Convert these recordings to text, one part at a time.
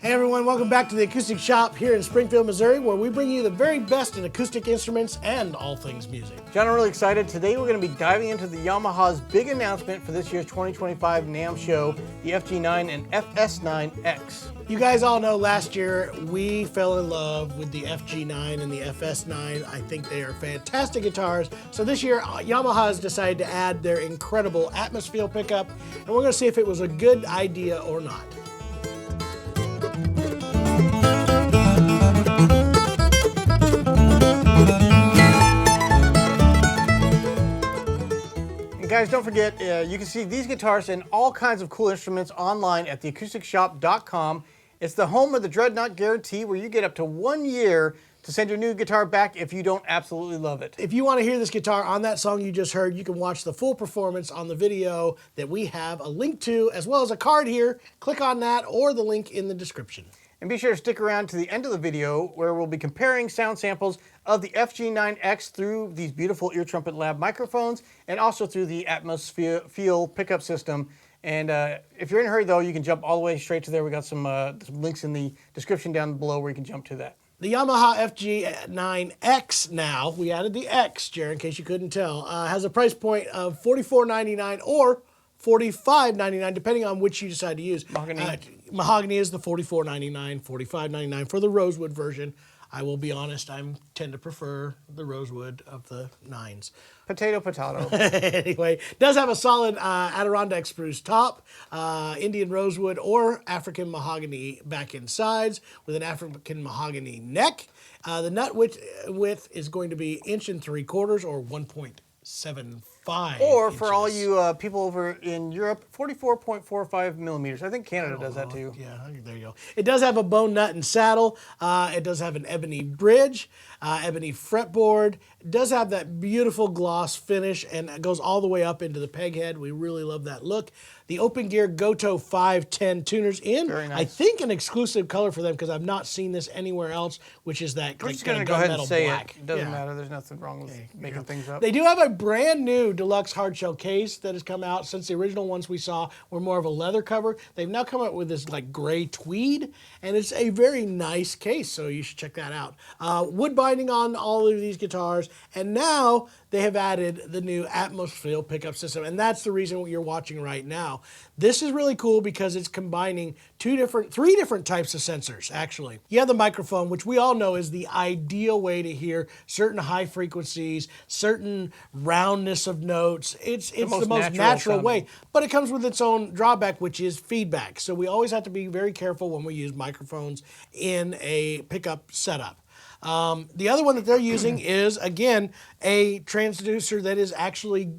Hey everyone, welcome back to the Acoustic Shop here in Springfield, Missouri, where we bring you the very best in acoustic instruments and all things music. John, I'm really excited. Today we're going to be diving into the Yamaha's big announcement for this year's 2025 NAMM show, the FG9 and FS9X. You guys all know last year we fell in love with the FG9 and the FS9. I think they are fantastic guitars. So this year Yamaha has decided to add their incredible Atmosfeel pickup, and we're going to see if it was a good idea or not. Guys, don't forget, you can see these guitars and all kinds of cool instruments online at theacousticshop.com. It's the home of the Dreadnought Guarantee, where you get up to 1 year to send your new guitar back if you don't absolutely love it. If you want to hear this guitar on that song you just heard, you can watch the full performance on the video that we have a link to, as well as a card here. Click on that or the link in the description. And be sure to stick around to the end of the video, where we'll be comparing sound samples of the FG9X through these beautiful Ear Trumpet Lab microphones, and also through the Atmosfeel pickup system. And if you're in a hurry though, you can jump all the way straight to there. We got some links in the description down below where you can jump to that. The Yamaha FG9X now, we added the X, Jared, in case you couldn't tell, has a price point of $44.99 or $45.99, depending on which you decide to use. Mahogany is the $44.99, $45.99 for the Rosewood version. I will be honest, I tend to prefer the Rosewood of the 9s. Potato, potato. Anyway, does have a solid Adirondack spruce top, Indian rosewood or African mahogany back end sides with an African mahogany neck. The nut width is going to be 1 3/4 or 1.75 Or inches. for all you people over in Europe, 44.45 millimeters. I think Canada does that too. Yeah, there you go. It does have a bone nut and saddle. It does have an ebony bridge, ebony fretboard. It does have that beautiful gloss finish, and it goes all the way up into the peg head. We really love that look. The Open Gear Goto 510 tuners in, Very nice. I think, an exclusive color for them, because I've not seen this anywhere else, which is that We're like, just going to kind go of ahead and gunmetal say black. it. Doesn't matter. There's nothing wrong with making things up. They do have a brand new deluxe hardshell case that has come out. Since the original ones we saw were more of a leather cover, they've now come out with this like gray tweed, and it's a very nice case, so you should check that out. Wood binding on all of these guitars, and now they have added the new Atmosfeel pickup system, and that's the reason what you're watching right now. This is really cool because it's combining three different types of sensors, actually. You have the microphone, which we all know is the ideal way to hear certain high frequencies, certain roundness of notes. It's the most natural way, but it comes with its own drawback, which is feedback. So we always have to be very careful when we use microphones in a pickup setup. The other one that they're using is, again, a transducer that is actually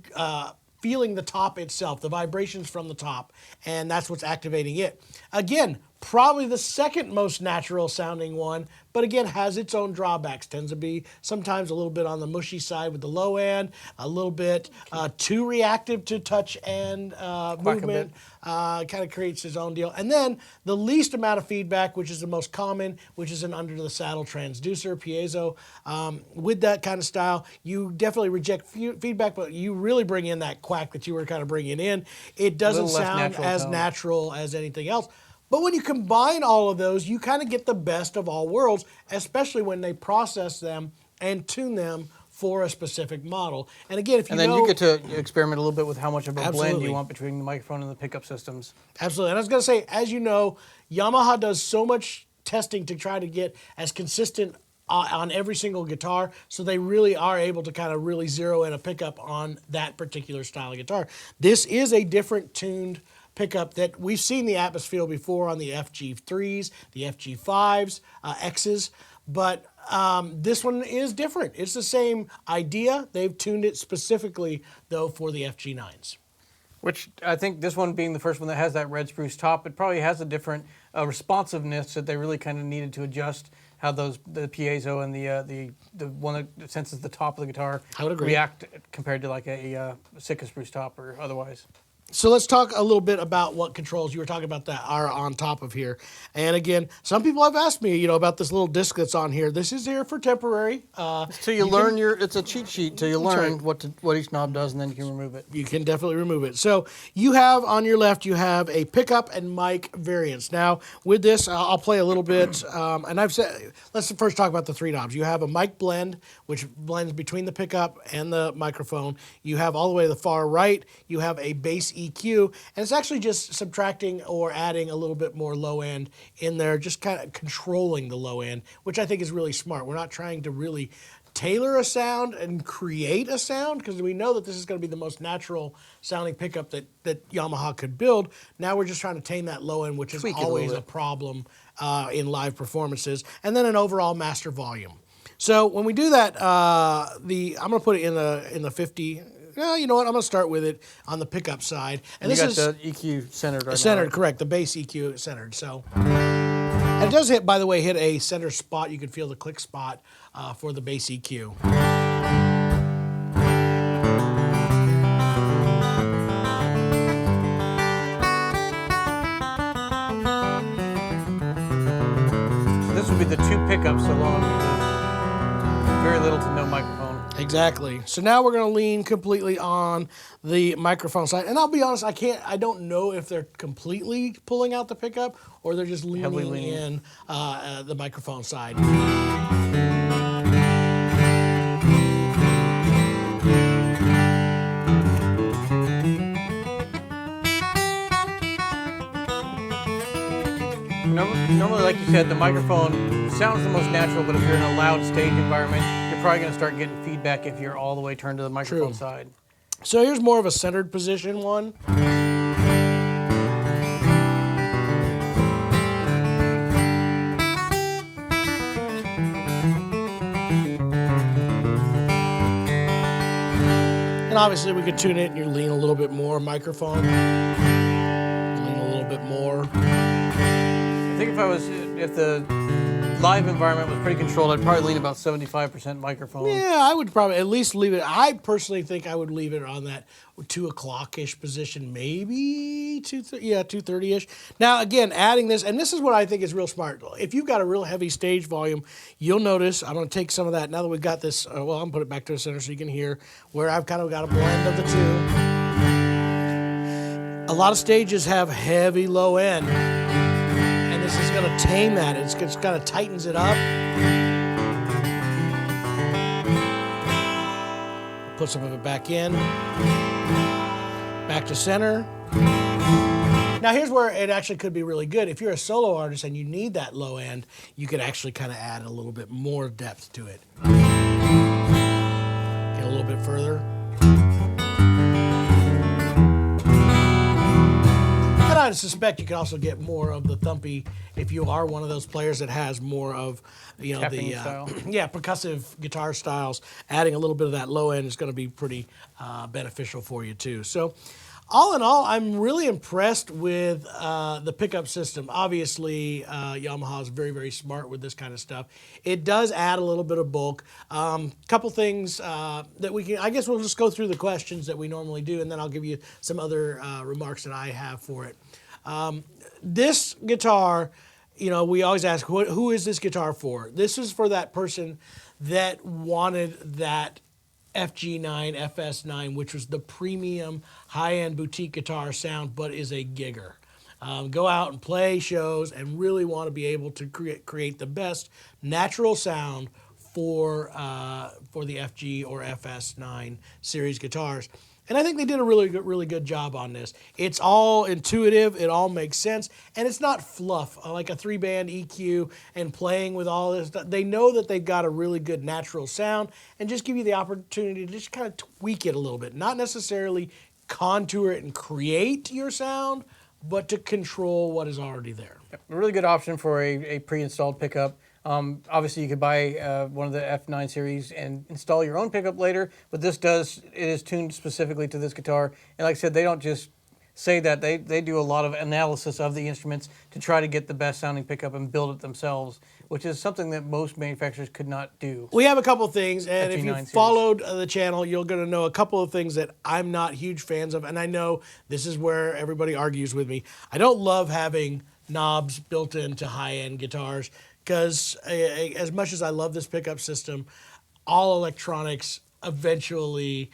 feeling the top itself, the vibrations from the top, and that's what's activating it. Again, probably the second most natural sounding one, but again, has its own drawbacks. Tends to be sometimes a little bit on the mushy side with the low end, a little bit too reactive to touch and movement. Kind of creates his own deal. And then the least amount of feedback, which is the most common, which is an under the saddle transducer, piezo. With that kind of style, you definitely reject feedback, but you really bring in that quack that you were kind of bringing in. It doesn't sound as natural as anything else. But when you combine all of those, you kind of get the best of all worlds, especially when they process them and tune them for a specific model. And again, if you then you get to experiment a little bit with how much of a blend you want between the microphone and the pickup systems. Absolutely. And I was going to say, as you know, Yamaha does so much testing to try to get as consistent on every single guitar, so they really are able to kind of really zero in a pickup on that particular style of guitar. This is a different tuned pickup that we've seen the Atmosfeel before on the FG3s, the FG5s, X's, but this one is different. It's the same idea. They've tuned it specifically, though, for the FG9s. Which I think this one being the first one that has that red spruce top, it probably has a different responsiveness that they really kind of needed to adjust how the piezo and the one that senses the top of the guitar react compared to like a Sitka spruce top or otherwise. So let's talk a little bit about what controls you were talking about that are on top of here. And again, some people have asked me, about this little disc that's on here. This is here for temporary. So you learn it's a cheat sheet till you learn right. what each knob does, and then you can remove it. You can definitely remove it. So you have on your left, you have a pickup and mic variants. Now with this, I'll play a little bit, and I've said, let's first talk about the three knobs. You have a mic blend, which blends between the pickup and the microphone. You have all the way to the far right, you have a bass EQ, and it's actually just subtracting or adding a little bit more low end in there, just kind of controlling the low end, which I think is really smart. We're not trying to really tailor a sound and create a sound, because we know that this is going to be the most natural sounding pickup that Yamaha could build. Now we're just trying to tame that low end, which is always a problem in live performances, and then an overall master volume. So when we do that, I'm going to put it in the 50. Well, you know what? I'm going to start with it on the pickup side. And you this got is the EQ centered right centered, now. correct. The bass EQ centered. So, and it does hit, by the way, hit a center spot. You can feel the click spot for the bass EQ. This would be the two pickups alone with very little to no microphone. Exactly. So now we're going to lean completely on the microphone side. And I'll be honest, I don't know if they're completely pulling out the pickup or they're just leaning in the microphone side. Normally, like you said, the microphone sounds the most natural, but if you're in a loud stage environment, you're probably going to start getting feedback if you're all the way turned to the microphone side. So here's more of a centered position one. And obviously we could tune it and you lean a little bit more microphone. Lean a little bit more. I think if the live environment was pretty controlled, I'd probably lean about 75% microphone. Yeah, I would probably at least leave it. I personally think I would leave it on that 2 o'clock-ish position, maybe 2:30-ish. Now, again, adding this, and this is what I think is real smart. If you've got a real heavy stage volume, you'll notice, I'm going to take some of that, now that we've got this, I'm going to put it back to the center so you can hear, where I've kind of got a blend of the two. A lot of stages have heavy low end. This is going to tame that. It's kind of tightens it up. Put some of it back in. Back to center. Now here's where it actually could be really good. If you're a solo artist and you need that low end, you could actually kind of add a little bit more depth to it. Get a little bit further. And I suspect you can also get more of the thumpy if you are one of those players that has more of, the percussive guitar styles. Adding a little bit of that low end is going to be pretty beneficial for you too. So, all in all, I'm really impressed with the pickup system. Obviously, Yamaha is very, very smart with this kind of stuff. It does add a little bit of bulk. Couple things that we can, I guess we'll just go through the questions that we normally do, and then I'll give you some other remarks that I have for it. This guitar, we always ask, who is this guitar for? This is for that person that wanted that FG9 FS9, which was the premium high-end boutique guitar sound, but is a gigger. Go out and play shows and really want to be able to create the best natural sound for the FG or FS9 series guitars. And I think they did a really good job on this. It's all intuitive, it all makes sense, and it's not fluff, like a 3-band EQ and playing with all this stuff. They know that they've got a really good natural sound and just give you the opportunity to just kind of tweak it a little bit. Not necessarily contour it and create your sound, but to control what is already there. Yep. A really good option for a pre-installed pickup. Obviously, you could buy one of the F9 series and install your own pickup later, but it is tuned specifically to this guitar. And like I said, they don't just say that they do a lot of analysis of the instruments to try to get the best sounding pickup and build it themselves, which is something that most manufacturers could not do. We have a couple things, and if FG9 you series. followed the channel, you're going to know a couple of things that I'm not huge fans of, and I know this is where everybody argues with me. I don't love having knobs built into high-end guitars because as much as I love this pickup system, all electronics eventually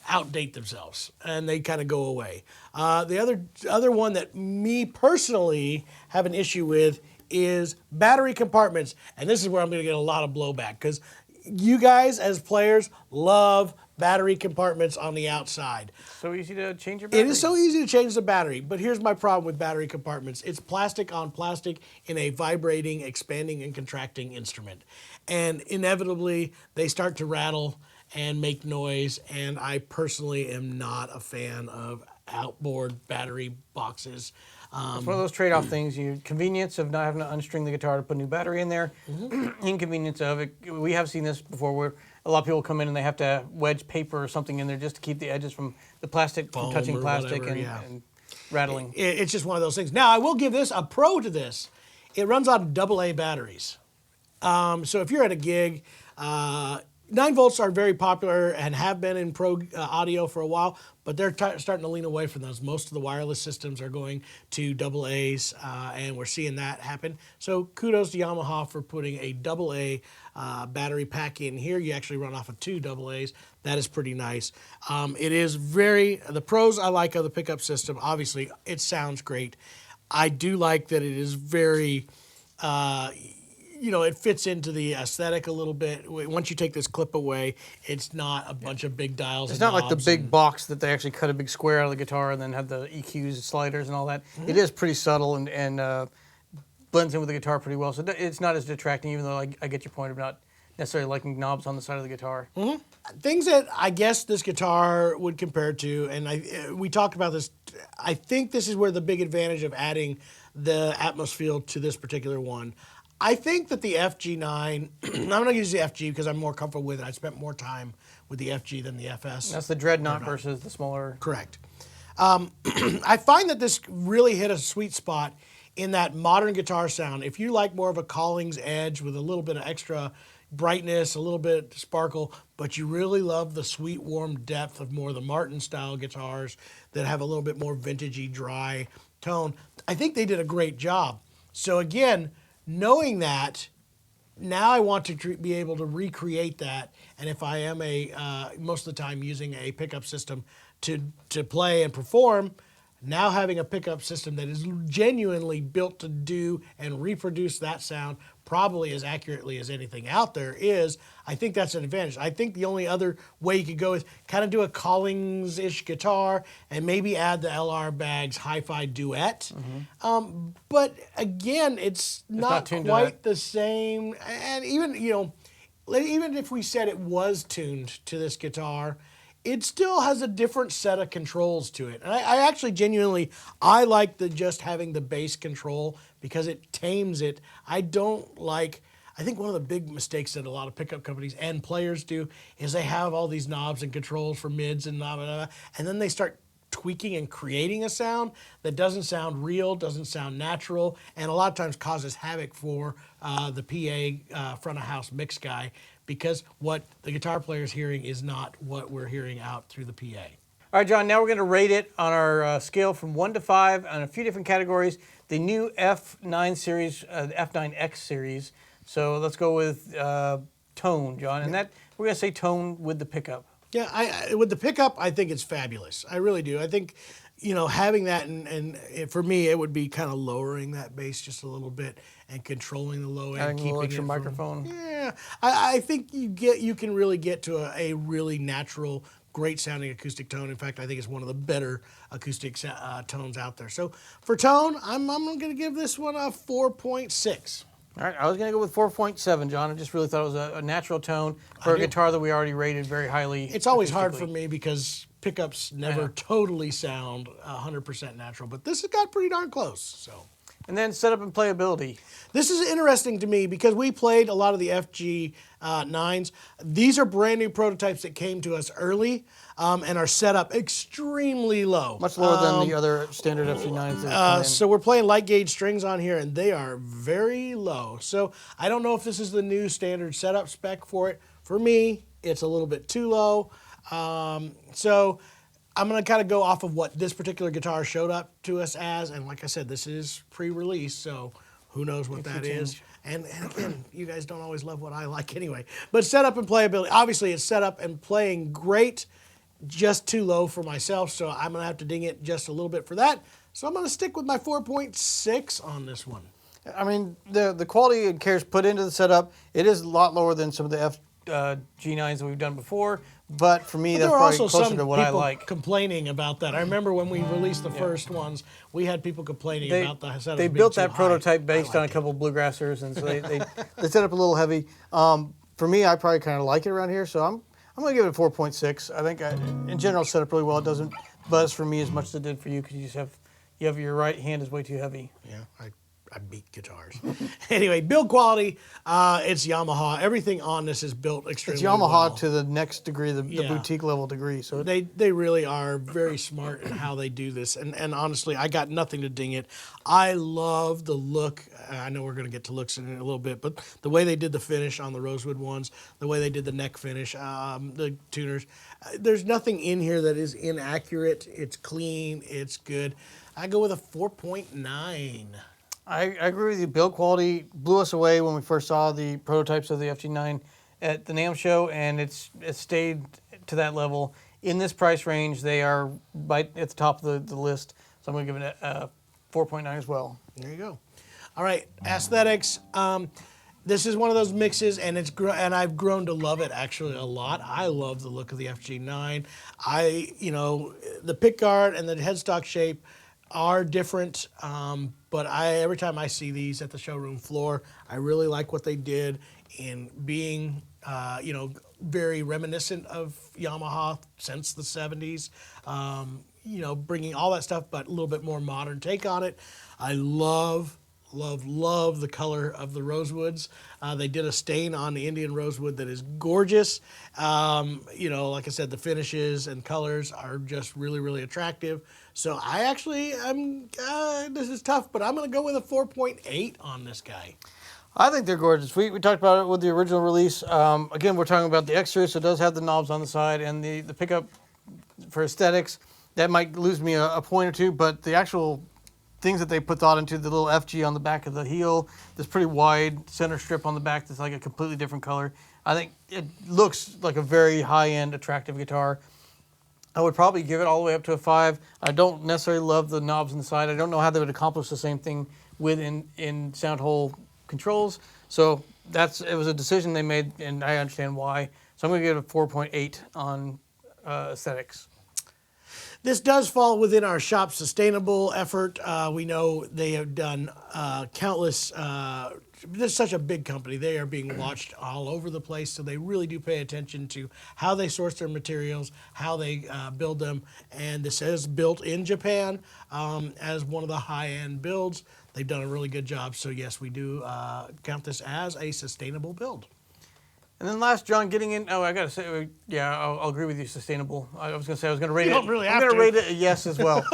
outdate themselves and they kind of go away. The other one that me personally have an issue with is battery compartments, and this is where I'm going to get a lot of blowback because you guys as players love battery compartments on the outside. So easy to change your battery. It is so easy to change the battery, but here's my problem with battery compartments. It's plastic on plastic in a vibrating, expanding, and contracting instrument. And inevitably, they start to rattle and make noise, and I personally am not a fan of outboard battery boxes. It's one of those trade-off things. Convenience of not having to unstring the guitar to put a new battery in there. Inconvenience of it. We have seen this before where a lot of people come in and they have to wedge paper or something in there just to keep the edges from the plastic from touching plastic and rattling. It's just one of those things. Now, I will give this a pro to this. It runs on AA batteries. So if you're at a gig, 9 volts are very popular and have been in pro audio for a while, but they're starting to lean away from those. Most of the wireless systems are going to AA's, and we're seeing that happen. So kudos to Yamaha for putting a AA battery pack in here. You actually run off of 2 AA's. That is pretty nice. It is the pros I like of the pickup system, obviously, it sounds great. I do like that it is very... it fits into the aesthetic a little bit. Once you take this clip away, it's not a bunch of big dials. It's not like the big box that they actually cut a big square out of the guitar and then have the EQs, sliders, and all that. It is pretty subtle and blends in with the guitar pretty well. So it's not as detracting, even though I get your point of not necessarily liking knobs on the side of the guitar. Things that I guess this guitar would compare to, and we talked about this, I think this is where the big advantage of adding the Atmosfeel to this particular one. I think that the FG9, I'm going to use the FG because I'm more comfortable with it. I spent more time with the FG than the FS. That's the Dreadnought versus the smaller. Correct. I find that this really hit a sweet spot in that modern guitar sound. If you like more of a Collings edge with a little bit of extra brightness, a little bit sparkle, but you really love the sweet, warm depth of more of the Martin-style guitars that have a little bit more vintagey, dry tone, I think they did a great job. So again, knowing that, now I want to be able to recreate that, and if I am most of the time using a pickup system to play and perform, now having a pickup system that is genuinely built to do and reproduce that sound probably as accurately as anything out there is, I think that's an advantage. I think the only other way you could go is kind of do a Collings-ish guitar and maybe add the LR Baggs Hi-Fi Duet. But again, it's not quite the same. And even, even if we said it was tuned to this guitar, it still has a different set of controls to it. And I actually genuinely, I like just having the bass control because it tames it. I think one of the big mistakes that a lot of pickup companies and players do is they have all these knobs and controls for mids and blah, blah, blah, and then they start tweaking and creating a sound that doesn't sound real, doesn't sound natural, and a lot of times causes havoc for the PA front of house mix guy, because what the guitar player is hearing is not what we're hearing out through the PA. All right, John, now we're going to rate it on our scale from 1 to 5 on a few different categories. The new F9 series, the F9X series. So let's go with tone, John. And that we're going to say tone with the pickup. Yeah, with the pickup, I think it's fabulous. I really do. I think, having that, and for me, it would be kind of lowering that bass just a little bit and controlling the low end, adding keeping a little extra it microphone. Yeah, I think you can really get to a really natural, great sounding acoustic tone. In fact, I think it's one of the better acoustic tones out there. So for tone, I'm going to give this one a 4.6. All right, I was going to go with 4.7, John. I just really thought it was a natural tone for a guitar that we already rated very highly. It's always hard for me because pickups never totally sound 100% natural, but this has got pretty darn close. So, And then setup and playability. This is interesting to me because we played a lot of the FG9s. These are brand new prototypes that came to us early and are set up extremely low. Much lower than the other standard FG9s that come in. So we're playing light gauge strings on here, and they are very low. So I don't know if this is the new standard setup spec for it. For me, it's a little bit too low. So I'm going to kind of go off of what this particular guitar showed up to us as. And like I said, this is pre-release, so who knows what that is. And again, you guys don't always love what I like anyway. But setup and playability, obviously it's set up and playing great, just too low for myself. So I'm going to have to ding it just a little bit for that. So I'm going to stick with my 4.6 on this one. I mean, the quality and cares put into the setup, it is a lot lower than some of the G9s that we've done before, but for me, that's probably closer to what I like. Complaining about that. I remember when we released the first ones, we had people complaining about the setup. They built that prototype based on a couple of bluegrassers, and so they set up a little heavy. For me, I probably kind of like it around here, so I'm going to give it a 4.6. I think in general set up really well. It doesn't buzz for me as much as it did for you because you just have your right hand is way too heavy. Yeah, I beat guitars. Anyway, build quality, it's Yamaha. Everything on this is built extremely well. It's Yamaha to the next degree, the boutique level degree. So they really are very smart in how they do this. And honestly, I got nothing to ding it. I love the look. I know we're going to get to looks in a little bit, but the way they did the finish on the rosewood ones, the way they did the neck finish, the tuners, there's nothing in here that is inaccurate. It's clean. It's good. I go with a 4.9. I agree with you. Build quality blew us away when we first saw the prototypes of the FG9 at the NAMM show, and it's stayed to that level. In this price range, they are right at the top of the list, so I'm going to give it a 4.9 as well. There you go. All right, aesthetics. This is one of those mixes, and I've grown to love it actually a lot. I love the look of the FG9. The pickguard and the headstock shape are different, but every time I see these at the showroom floor, I really like what they did in being, very reminiscent of Yamaha since the 70s. Bringing all that stuff, but a little bit more modern take on it. I love the color of the rosewoods. They did a stain on the Indian rosewood that is gorgeous. Like I said, the finishes and colors are just really, really attractive. So I actually this is tough, but I'm going to go with a 4.8 on this guy. I think they're gorgeous. We talked about it with the original release. Again, we're talking about the X-Series, so it does have the knobs on the side, and the pickup for aesthetics, that might lose me a point or two, but the actual things that they put thought into, the little FG on the back of the heel, this pretty wide center strip on the back that's like a completely different color. I think it looks like a very high-end, attractive guitar. I would probably give it all the way up to a 5. I don't necessarily love the knobs on the side. I don't know how they would accomplish the same thing with in sound hole controls. So it was a decision they made, and I understand why. So I'm going to give it a 4.8 on aesthetics. This does fall within our Shoppe sustainable effort. We know they have done countless. This is such a big company. They are being watched all over the place, so they really do pay attention to how they source their materials, how they build them. And this is built in Japan as one of the high-end builds. They've done a really good job. So yes, we do count this as a sustainable build. And then last, John, getting in. Oh, I gotta say, yeah, I'll agree with you. Sustainable. I was gonna say I was gonna rate You don't really have I'm gonna to. rate it a yes as well.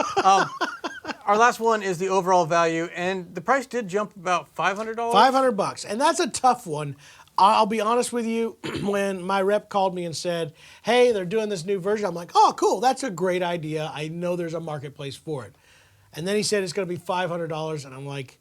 Our last one is the overall value, and the price did jump about $500. $500, and that's a tough one. I'll be honest with you. When my rep called me and said, "Hey, they're doing this new version," I'm like, "Oh, cool! That's a great idea. I know there's a marketplace for it." And then he said it's going to be $500, and I'm like,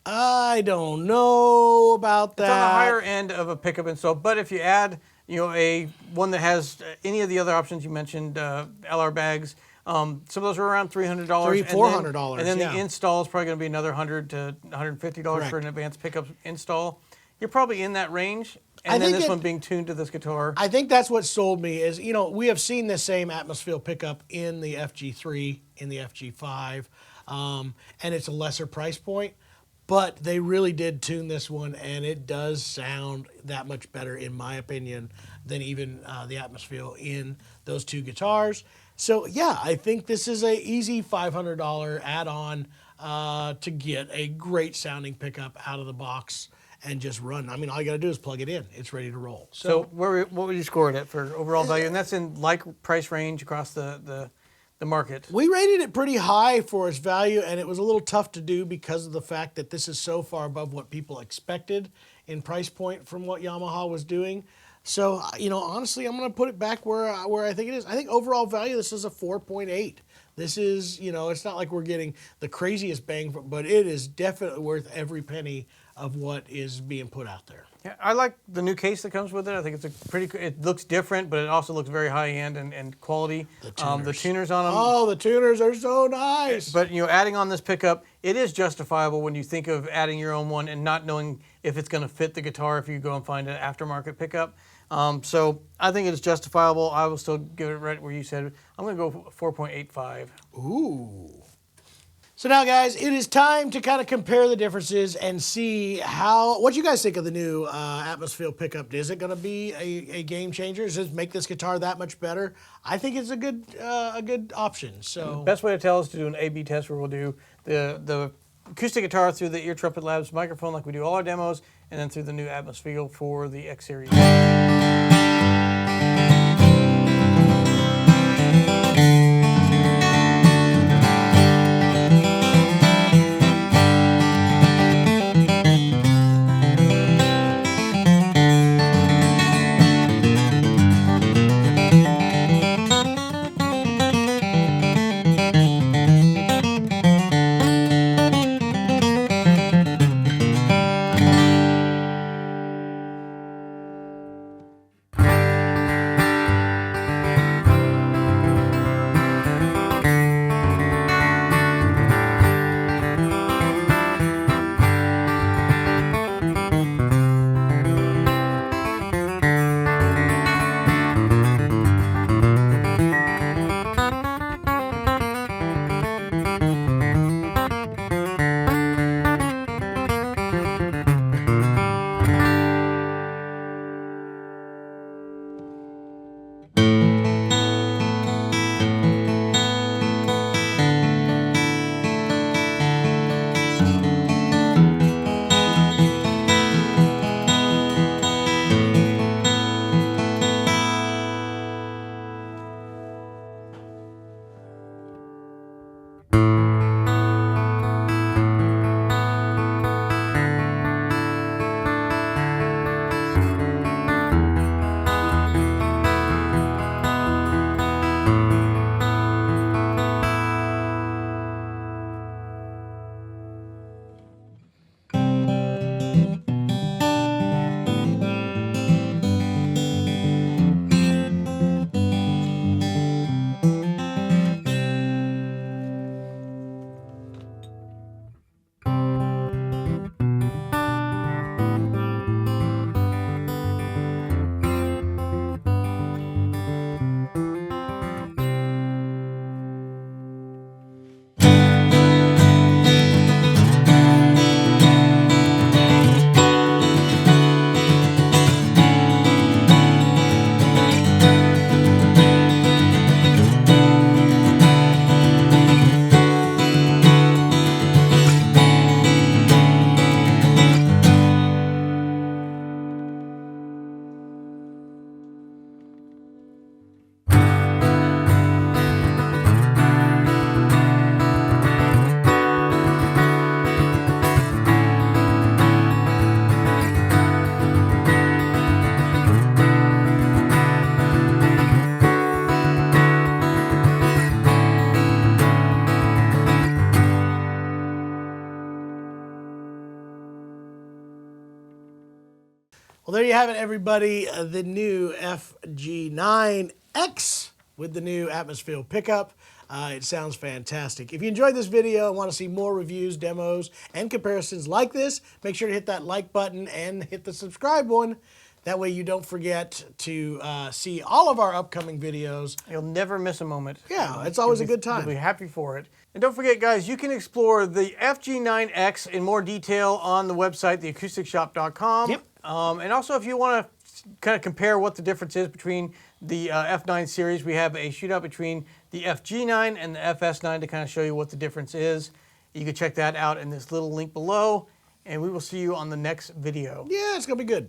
I don't know about that. It's on the higher end of a pickup install, but if you add, a one that has any of the other options you mentioned, LR bags, some of those are around $300, $400, and then the install is probably going to be another $100 to $150 Correct. for an advanced pickup install. You're probably in that range, and then this one being tuned to this guitar. I think that's what sold me is, we have seen this same Atmosfeel pickup in the FG3, in the FG5, and it's a lesser price point. But they really did tune this one, and it does sound that much better, in my opinion, than even the Atmosfeel in those two guitars. So, yeah, I think this is an easy $500 add-on. to get a great sounding pickup out of the box and just run. I mean, all you got to do is plug it in. It's ready to roll. So what would you score it at for overall value? And that's in like price range across the market. We rated it pretty high for its value, and it was a little tough to do because of the fact that this is so far above what people expected in price point from what Yamaha was doing. So, you know, honestly, I'm going to put it back where I think it is. I think overall value, this is a 4.8. This is, you know, it's not like we're getting the craziest bang, but it is definitely worth every penny of what is being put out there. Yeah, I like the new case that comes with it. I think it's it looks different, but it also looks very high end and quality. The tuners. The tuners on them. Oh, the tuners are so nice. But, you know, adding on this pickup, it is justifiable when you think of adding your own one and not knowing if it's going to fit the guitar if you go and find an aftermarket pickup. So I think it's justifiable. I will still give it right where you said. I'm going to go 4.85. Ooh. So now, guys, it is time to kind of compare the differences and see what you guys think of the new Atmosfeel pickup. Is it going to be a game changer? Does it make this guitar that much better? I think it's a good option. So the best way to tell is to do an A/B test where we'll do the acoustic guitar through the Ear Trumpet Labs microphone like we do all our demos, and then through the new Atmosfeel for the X series. Well, there you have it, everybody. The new FG9X with the new Atmosfeel pickup. It sounds fantastic. If you enjoyed this video and want to see more reviews, demos, and comparisons like this, make sure to hit that like button and hit the subscribe one. That way you don't forget to see all of our upcoming videos. You'll never miss a moment. Yeah, it's always a good time. You'll be happy for it. And don't forget, guys, you can explore the FG9X in more detail on the website, theacousticsshop.com. Yep. And also, if you want to kind of compare what the difference is between the F9 series, we have a shootout between the FG9 and the FS9 to kind of show you what the difference is. You can check that out in this little link below, and we will see you on the next video. Yeah, it's gonna be good.